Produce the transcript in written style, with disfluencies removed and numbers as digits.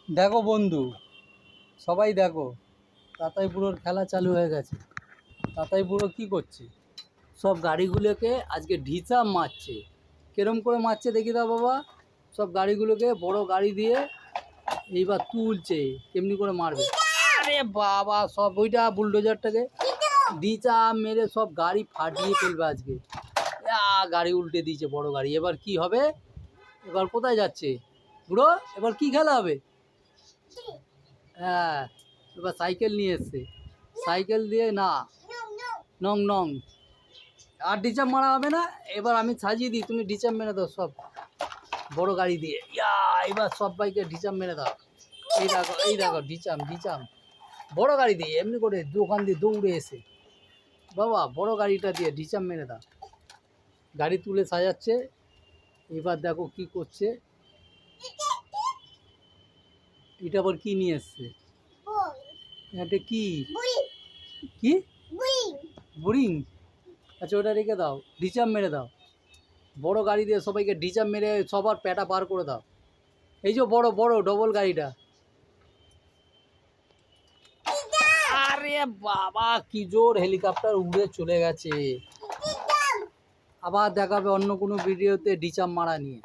দেখো বন্ধু, সবাই দেখো, তাতাই বুড়োর খেলা চালু হয়ে গেছে। তাতাই বুড়ো কী করছে? সব গাড়িগুলোকে আজকে ঢিচা মারছে। কিরম করে মারছে দেখি দাও বাবা। সব গাড়িগুলোকে বড় গাড়ি দিয়ে এইবার তুলছে। কেমনি করে মারবে? আরে বাবা, সব ওইটা বুলডোজারটাকে ডিচা মেরে সব গাড়ি ফাটিয়ে ফেলবে আজকে। গাড়ি উল্টে দিয়েছে বড় গাড়ি। এবার কি হবে? এবার কোথায় যাচ্ছে বুড়ো? এবার কি খেলা হবে? হ্যাঁ, এবার সাইকেল নিয়ে এসছে। সাইকেল দিয়ে না, নং নং আর ডিচাম মারা হবে না। এবার আমি সাজিয়ে দিই, তুমি ডিচাম মেরে দাও সব বড় গাড়ি দিয়ে। এবার সব বাইকে ডিচাম মেরে দাও। এই দেখো, এই দেখো, ডিচাম ডিচাম বড় গাড়ি দিয়ে এমনি করে দোকান দিয়ে দৌড়ে এসে বাবা বড় গাড়িটা দিয়ে ডিচাম মেরে দাও। গাড়ি তুলে সাজাচ্ছে। এবার দেখো কি করছে। এটা আবার কি নিয়ে এসছে? এটা কি কি বোরিং? আচ্ছা, ওটা রেখে দাও, ডিচাম মেরে দাও। বড় গাড়ি দিয়ে সবাইকে ডিচাম মেরে সবার পেটা পার করে দাও। এই যে বড় বড় ডবল গাড়িটা। আরে বাবা, কি জোর হেলিকপ্টার উড়ে চলে গেছে। আবার দেখাবে অন্য কোনো ভিডিওতে ডিচাম মারা নিয়ে।